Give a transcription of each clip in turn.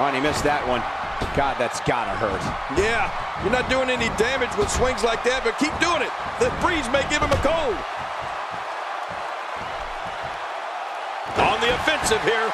Oh, and he missed that one. God, that's gotta hurt. Yeah, you're not doing any damage with swings like that, but keep doing it. The breeze may give him a cold. On the offensive here.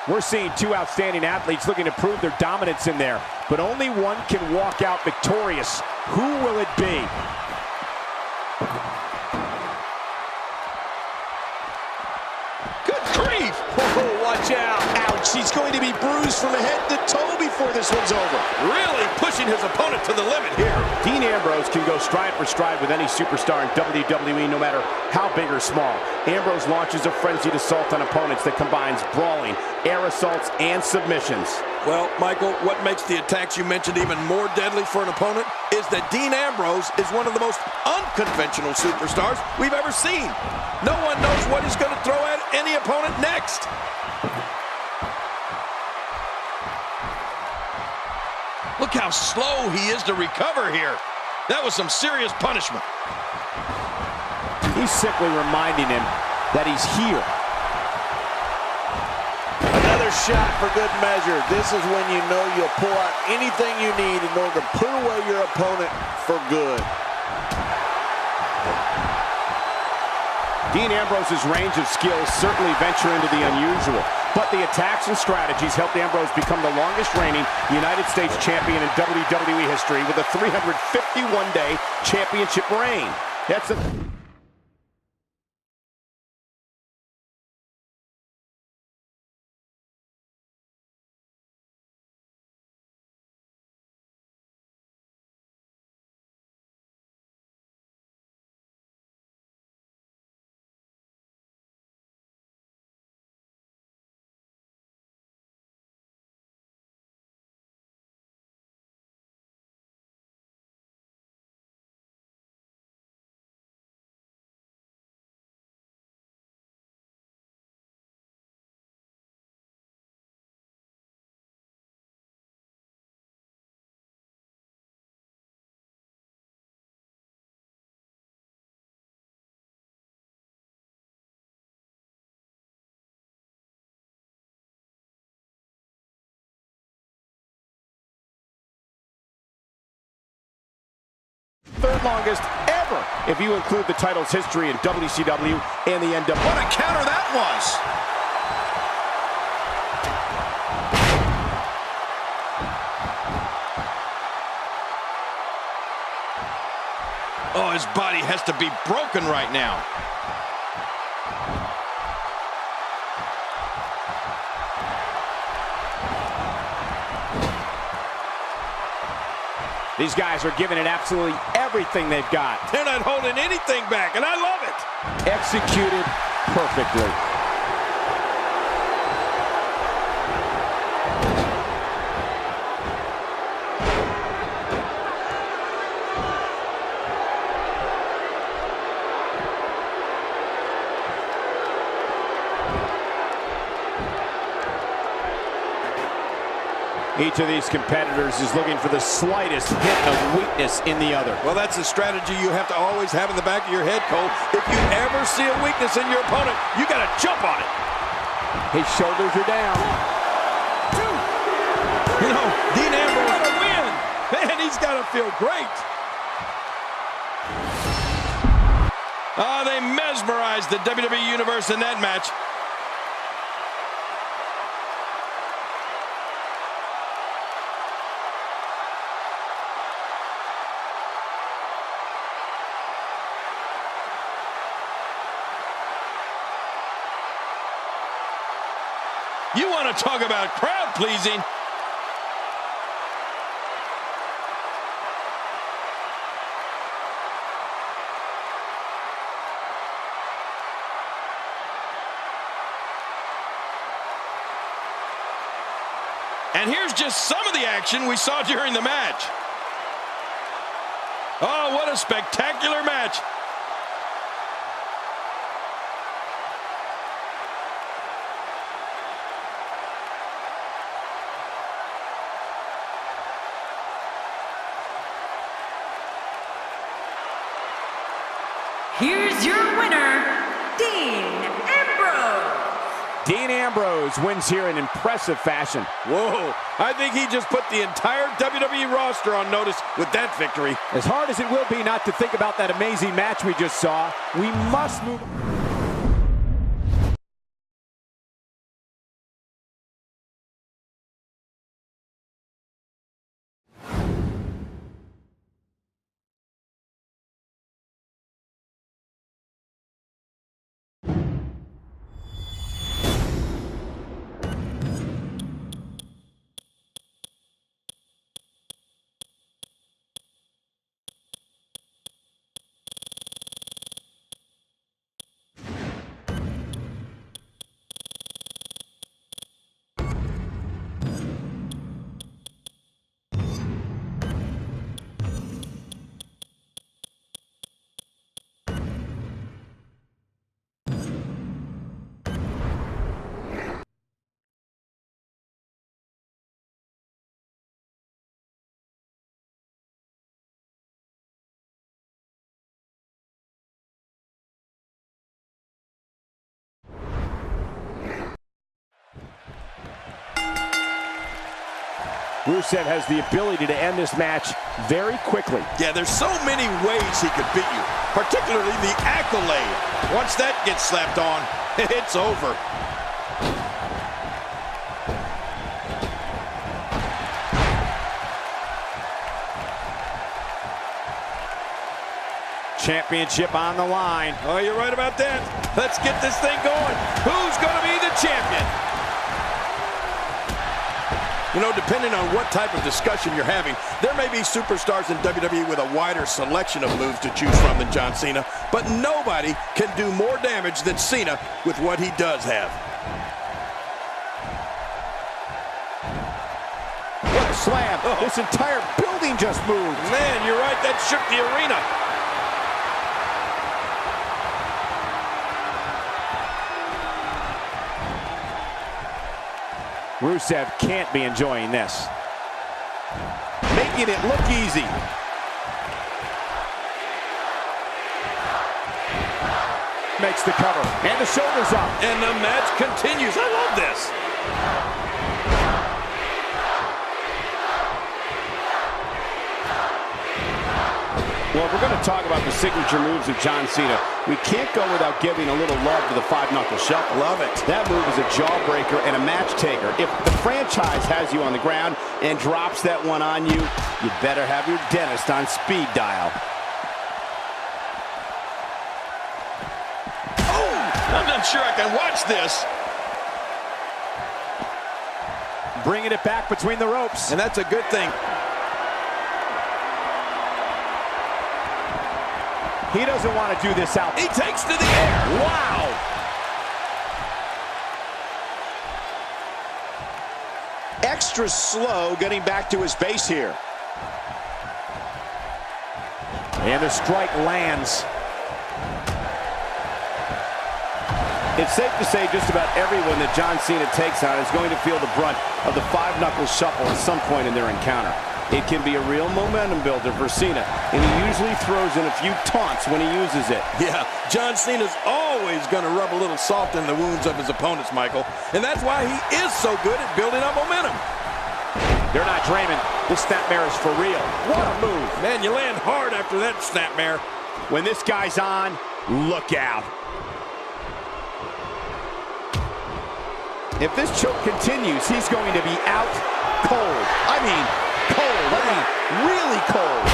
We're seeing two outstanding athletes looking to prove their dominance in there, but only one can walk out victorious. Who will it be? Good grief! Whoa, watch out! Ouch, he's going to be bruised from head to toe before this one's over. Really pushing his opponent to the limit here. Dean Ambrose can go stride for stride with any superstar in WWE, no matter how big or small. Ambrose launches a frenzied assault on opponents that combines brawling, air assaults, and submissions. Well, Michael, what makes the attacks you mentioned even more deadly for an opponent is that Dean Ambrose is one of the most unconventional superstars we've ever seen. No one knows what he's going to throw at any opponent next. Look how slow he is to recover here. That was some serious punishment. He's simply reminding him that he's here. Another shot for good measure. This is when you know you'll pull out anything you need in order to put away your opponent for good. Dean Ambrose's range of skills certainly venture into the unusual, but the attacks and strategies helped Ambrose become the longest reigning United States champion in WWE history with a 351-day championship reign. That's a... third longest ever, if you include the title's history in WCW and the NWA. What a counter that was! Oh, his body has to be broken right now. These guys are giving it absolutely everything they've got. They're not holding anything back, and I love it. Executed perfectly. Each of these competitors is looking for the slightest hint of weakness in the other. Well, that's a strategy you have to always have in the back of your head, Cole. If you ever see a weakness in your opponent, you got to jump on it. His shoulders are down. You know, Dean Ambrose got to win. Man, he's got to feel great. Oh, they mesmerized the WWE Universe in that match. You want to talk about crowd pleasing? And here's just some of the action we saw during the match. Oh, what a spectacular match. Here's your winner, Dean Ambrose. Dean Ambrose wins here in impressive fashion. Whoa, I think he just put the entire WWE roster on notice with that victory. As hard as it will be not to think about that amazing match we just saw, we must move. Rusev has the ability to end this match very quickly. Yeah, there's so many ways he could beat you, particularly the accolade. Once that gets slapped on, it's over. Championship on the line. Oh, you're right about that. Let's get this thing going. Who's going to be the champion? You know, depending on what type of discussion you're having, there may be superstars in WWE with a wider selection of moves to choose from than John Cena, but nobody can do more damage than Cena with what he does have. What a slam. Oh. This entire building just moved. Man, you're right. That shook the arena. Rusev can't be enjoying this. Making it look easy. Makes the cover. And the shoulders up. And the match continues. I love this. Well, if we're going to talk about the signature moves of John Cena, we can't go without giving a little love to the five-knuckle shuffle. Love it. That move is a jawbreaker and a match taker. If the franchise has you on the ground and drops that one on you, you better have your dentist on speed dial. Oh, I'm not sure I can watch this. Bringing it back between the ropes. And that's a good thing. He doesn't want to do this out. He takes to the air. Wow. Extra slow getting back to his base here. And the strike lands. It's safe to say just about everyone that John Cena takes on is going to feel the brunt of the five-knuckle shuffle at some point in their encounter. It can be a real momentum builder for Cena, and he usually throws in a few taunts when he uses it. Yeah, John Cena's always going to rub a little salt in the wounds of his opponents, Michael. And that's why he is so good at building up momentum. They're not dreaming. This snapmare is for real. What a move. Man, you land hard after that snapmare. When this guy's on, look out. If this choke continues, he's going to be out cold. I mean, cold. I mean, really cold.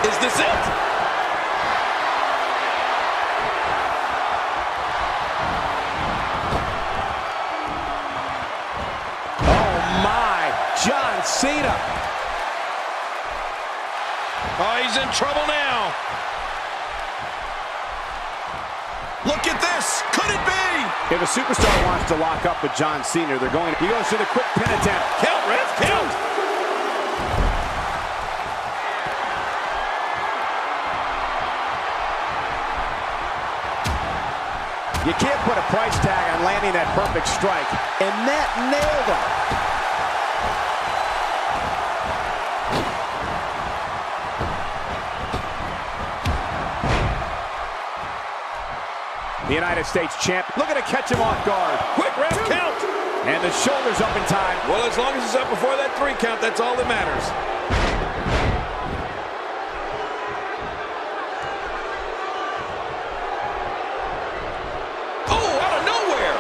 Is this it? Oh, my. John Cena. Oh, he's in trouble now. Look at this. Could it be? If a superstar wants to lock up with John Cena, they're going to... He goes to the quick pin attempt. Count, ref, count. You can't put a price tag on landing that perfect strike. And that nailed him. The United States champ. Looking to catch him off guard. Quick ref count. And the shoulders up in time. Well, as long as it's up before that 3 count, that's all that matters. Oh, out of nowhere.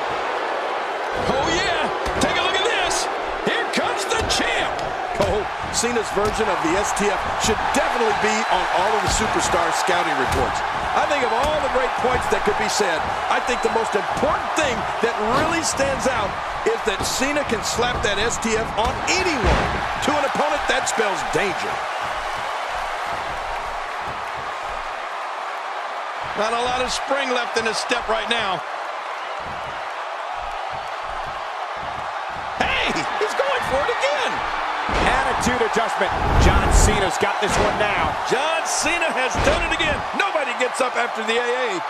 Oh, yeah. Take a look at this. Here comes the champ. Oh, Cena's version of the STF should definitely be on all of the superstar scouting reports. I think of all the great points that could be said, I think the most important thing that really stands out is that Cena can slap that STF on anyone. To an opponent, that spells danger. Not a lot of spring left in his step right now. Hey, he's going for it again. Attitude adjustment. John Cena's got this one now. John Cena has done it again. Nobody gets up after the AA.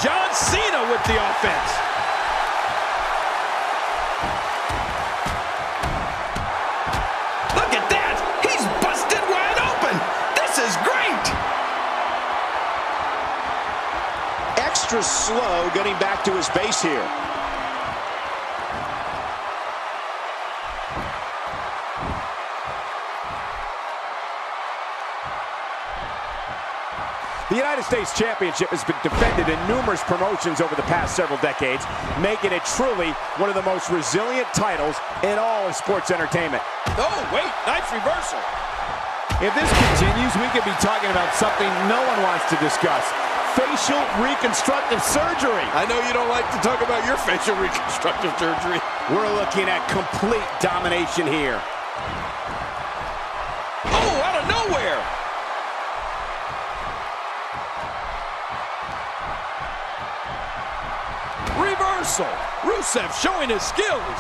John Cena with the offense. Look at that. He's busted wide open. This is great. Extra slow getting back to his base here. The United States Championship has been defended in numerous promotions over the past several decades, making it truly one of the most resilient titles in all of sports entertainment. Oh, wait, nice reversal. If this continues, we could be talking about something no one wants to discuss. Facial reconstructive surgery. I know you don't like to talk about your facial reconstructive surgery. We're looking at complete domination here. Oh, out of nowhere. Reversal. Rusev showing his skills.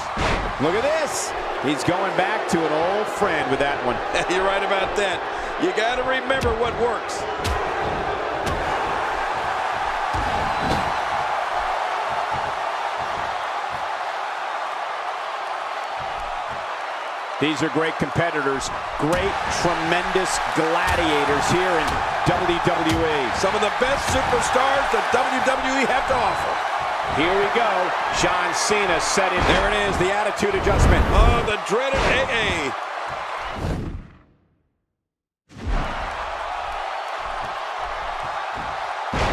Look at this. He's going back to an old friend with that one. You're right about that. You got to remember what works. These are great competitors, great, tremendous gladiators here in WWE. Some of the best superstars that WWE have to offer. Here we go. John Cena set in. There it is, the attitude adjustment. Oh, the dreaded AA.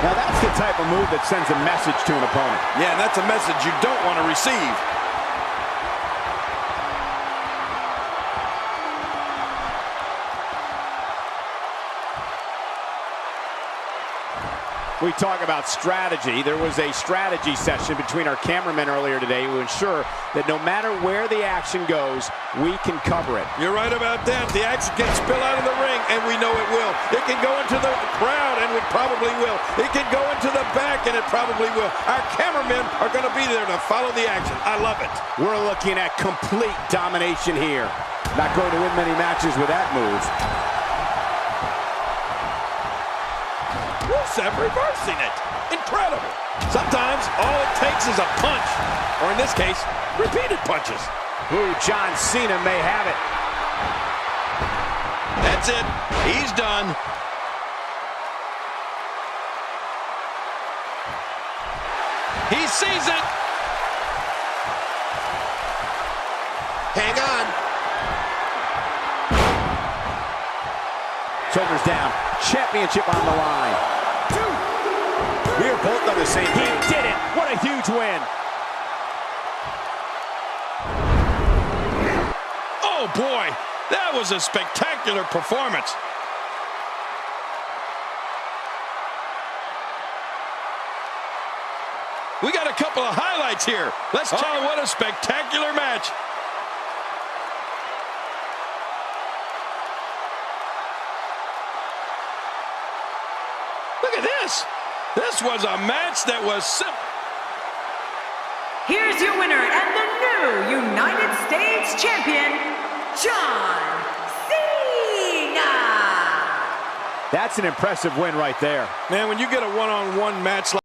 Now that's the type of move that sends a message to an opponent. Yeah, and that's a message you don't want to receive. We talk about strategy. There was a strategy session between our cameramen earlier today to ensure that no matter where the action goes, we can cover it. You're right about that. The action can spill out of the ring, and we know it will. It can go into the crowd, and it probably will. It can go into the back, and it probably will. Our cameramen are going to be there to follow the action. I love it. We're looking at complete domination here. Not going to win many matches with that move. Rusev reversing it. Incredible. Sometimes all it takes is a punch, or in this case, repeated punches. Ooh, John Cena may have it. That's it. He's done. He sees it. Hang on. Shoulders down. Championship on the line. We are both on the same page. He did it. What a huge win. Oh, boy. That was a spectacular performance. We got a couple of highlights here. Let's check. Oh, what a spectacular match. Look at this. This was a match that was simple. Here's your winner and the new United States Champion, John Cena. That's an impressive win right there. Man, when you get a one-on-one match like